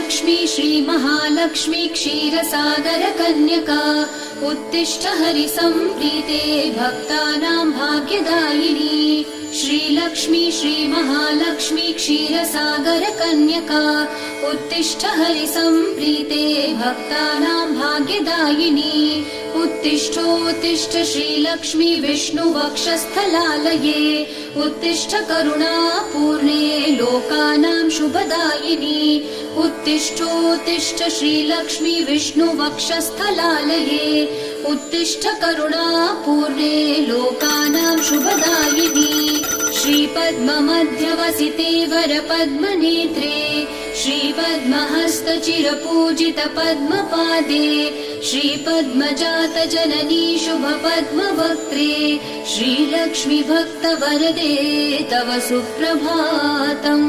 श्रीलक्ष्मी श्रीमहालक्ष्मी क्षीरसागरकन्यका उत्तिष्ठ हरिसम्प्रीते भक्तानां भाग्यदायिनी। श्रीलक्ष्मी श्रीमहालक्ष्मी क्षीरसागरकन्यका उत्तिष्ठ हरिसम्प्रीते भक्तानां भाग्यदायिनी। उत्तिष्ठोत्तिष्ठ श्रीलक्ष्मी विष्णुवक्षस्थलालये उत्तिष्ठ करुणापूर्णे लोकानां शुभदायिनी। उत्तिष्ठोत्तिष्ठ श्रीलक्ष्मी विष्णुवक्षस्थलालये उत्तिष्ठ करुणापूर्णे लोकानां शुभदायिनी। श्रीपद्ममध्यवसिते वरपद्मनेत्रे श्रीपद्महस्तचिरपूजित पद्मपादे श्रीपद्मजातजननी शुभपद्मवक्त्रे श्रीलक्ष्मी भक्तवरदे तव सुप्रभातम्।